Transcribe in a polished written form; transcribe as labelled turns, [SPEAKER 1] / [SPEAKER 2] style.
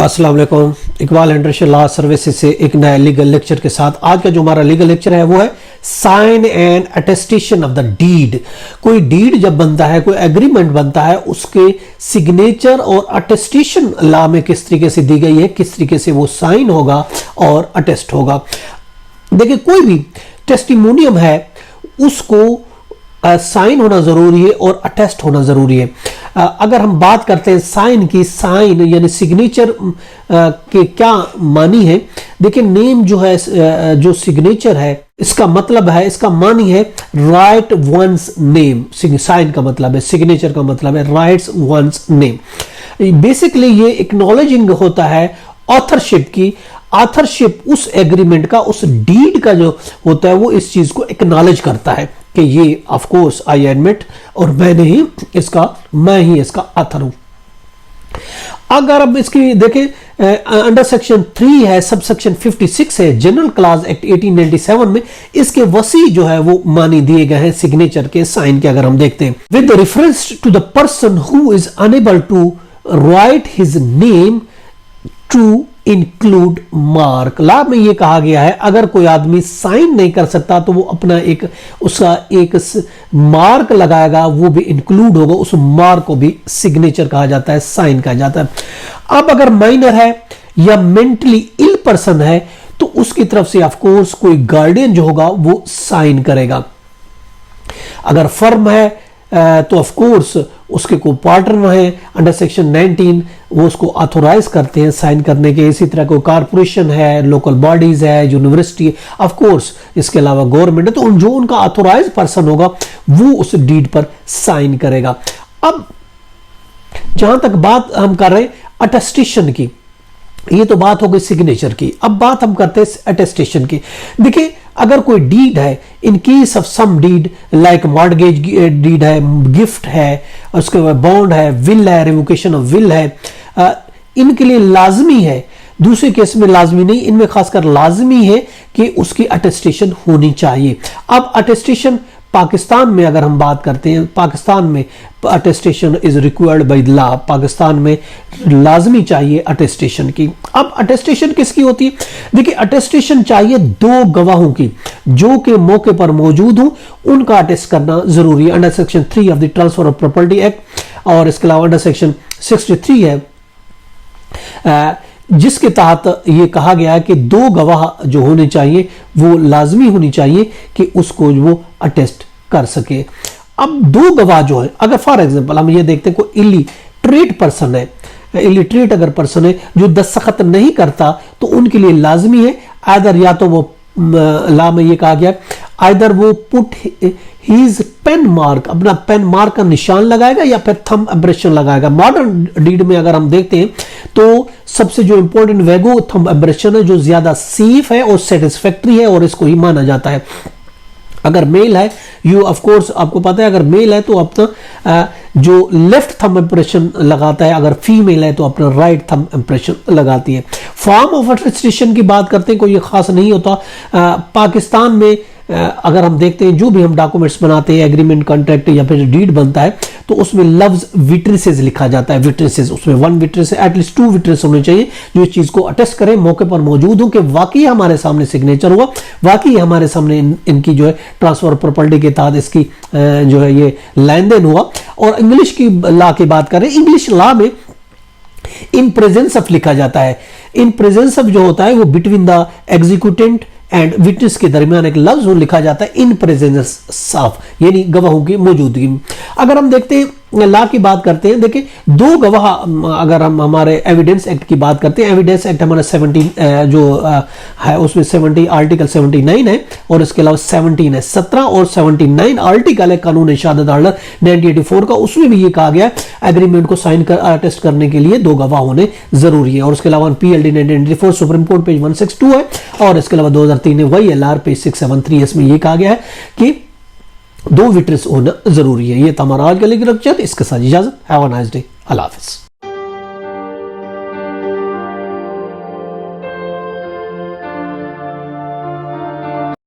[SPEAKER 1] अस्सलाम वालेकुम। Iqbal international law services से एक नया लीगल लेक्चर के साथ आज का जो हमारा लीगल लेक्चर है वो है sign and attestation of the deed. कोई डीड जब बनता है, कोई एग्रीमेंट बनता है, उसके सिग्नेचर और अटेस्टेशन लॉ में किस तरीके से दी गई है, किस तरीके से वो साइन होगा और अटेस्ट होगा। देखिए, कोई भी टेस्टिमोनियम है उसको साइन होना जरूरी है और अटेस्ट होना जरूरी है। अगर हम बात करते हैं साइन की, साइन यानी सिग्नेचर के क्या मानी है। देखिए, नेम जो है, जो सिग्नेचर है, इसका मतलब है, इसका मानी है राइट वंस नेम। साइन का मतलब है, सिग्नेचर का मतलब है राइट्स वंस नेम। बेसिकली ये एक्नॉलेजिंग होता है ऑथरशिप की। ऑथरशिप उस एग्रीमेंट का, उस डीड का जो होता है, वो इस चीज को एक्नॉलेज करता है कि ये ऑफ कोर्स आई एडमिट और मैं ही इसका ऑथर हूं। अगर अब इसकी देखें, अंडर सेक्शन 3 है, सब सेक्शन 56 है, जनरल क्लॉज एक्ट 1897 में इसके वसी जो है वो मानी दिए गए हैं सिग्नेचर के, साइन के। अगर हम देखते हैं, with reference to the person who is unable to write his name to include mark. Law में ये कहा गया है अगर कोई आदमी साइन नहीं कर सकता तो वो अपना उसका एक मार्क लगाएगा, वो भी इंक्लूड होगा, उस मार्क को भी सिग्नेचर कहा जाता है, साइन कहा जाता है। अब अगर माइनर है या मेंटली इल पर्सन है तो उसकी तरफ से ऑफ कोर्स कोई गार्डियन जो होगा वो साइन करेगा। अगर फर्म है तो ऑफ कोर्स उसके को पार्टनर है, अंडर सेक्शन 19 वो उसको ऑथोराइज करते हैं साइन करने के। इसी तरह कोई कारपोरेशन है, लोकल बॉडीज है, यूनिवर्सिटी, ऑफ कोर्स इसके अलावा गवर्नमेंट है, तो जो उनका ऑथोराइज पर्सन होगा वो उस डीड पर साइन करेगा। अब जहां तक बात हम कर रहे हैं अटेस्टेशन की, ये तो बात हो गई सिग्नेचर की। अब बात हम करते हैं अटेस्टेशन की। देखिए, अगर कोई डीड है, in case of some deed like mortgage deed है, गिफ्ट है, उसके बाद बॉन्ड है, विल है, रिवोकेशन ऑफ विल है, इनके लिए लाजमी है। दूसरे केस में लाजमी नहीं, इनमें खासकर लाजमी है कि उसकी अटेस्टेशन होनी चाहिए। अब अटेस्टेशन पाकिस्तान में अगर हम बात करते हैं, पाकिस्तान में attestation is required by law. Pakistan में लाजमी चाहिए अटेस्टेशन की। अब अटेस्टेशन किसकी होती है? देखिए, अटेस्टेशन चाहिए दो गवाहों की जो कि मौके पर मौजूद हों, उनका अटेस्ट करना जरूरी है। Under section 3 of the transfer of property act और इसके अलावा अंडर सेक्शन 63 है, जिसके तहत ये कहा गया है कि दो गवाह जो होने चाहिए वो लाजमी होनी चाहिए कि उसको वो अटेस्ट कर सके। अब दो गवाह जो है, अगर फॉर एग्जांपल हम ये देखते हैं कोई इलिटरेट पर्सन है, इलिटरेट अगर पर्सन है जो दस्तखत नहीं करता, तो उनके लिए लाजमी है आइदर, या तो वो लॉ में ये कहा गया आइदर वो पुट हीज पेन मार्क, अपना पेन मार्क का निशान लगाएगा या फिर थंब एम्प्रेशन लगाएगा। मॉडर्न डीड में अगर हम देखते हैं तो सबसे जो इंपॉर्टेंट वेगो थंब एम्प्रेशन है, जो ज्यादा सेफ है और सेटिस्फैक्ट्री है और इसको ही माना जाता है। अगर मेल है, यू ऑफ कोर्स आपको पता है, अगर मेल है तो अपना जो लेफ्ट थंब इंप्रेशन लगाता है, अगर फीमेल है तो अपना राइट थंब इंप्रेशन लगाती है। फॉर्म ऑफ अटेस्टेशन की बात करते हैं, कोई खास नहीं होता। पाकिस्तान में अगर हम देखते हैं जो भी हम डॉक्यूमेंट्स बनाते हैं, एग्रीमेंट, कॉन्ट्रैक्ट या फिर डीड बनता है, तो उसमें लफ्ज विटनेसेस लिखा जाता है। विटनेसेस, उसमें 1 विटनेस, एटलीस्ट 2 विटनेस होने चाहिए जो इस चीज को अटेस्ट करें, मौके पर मौजूद हो कि वाकई हमारे सामने सिग्नेचर हुआ, वाकई हमारे सामने इनकी जो है ट्रांसफर प्रॉपर्टी के तहत इसकी जो है ये लेन देन हुआ। और इंग्लिश की लॉ की बात करें, इंग्लिश लॉ में इन प्रेजेंस ऑफ लिखा जाता है। इन प्रेजेंस ऑफ जो होता है वो between the executant and witness के दरमियान एक लफ्ज लिखा जाता है, इन प्रेजेंस ऑफ, यानी गवाहों की मौजूदगी। अगर हम देखते हैं लॉ की बात करते हैं, देखिए दो गवाह, अगर हम हमारे एविडेंस एक्ट की बात करते हैं, एविडेंस एक्ट हमारा 17 जो है उसमें 70 आर्टिकल 79 है और इसके अलावा 17 है, 17 और 79 आर्टिकल है कानून शहादत ऑर्डर 1984 का। उसमें भी ये कहा गया एग्रीमेंट को साइन कर अटेस्ट करने के लिए दो गवाह होने जरूरी है। और उसके अलावा PLD 1984 सुप्रीम कोर्ट पेज 162 है और इसके अलावा 2003 है वही LR पेज 673, इसमें यह कहा गया है कि दो विटनेस होना जरूरी है। ये था हमारा आज का लेक्चर, इसके साथ इजाजत। Have a nice day. Allah Hafiz.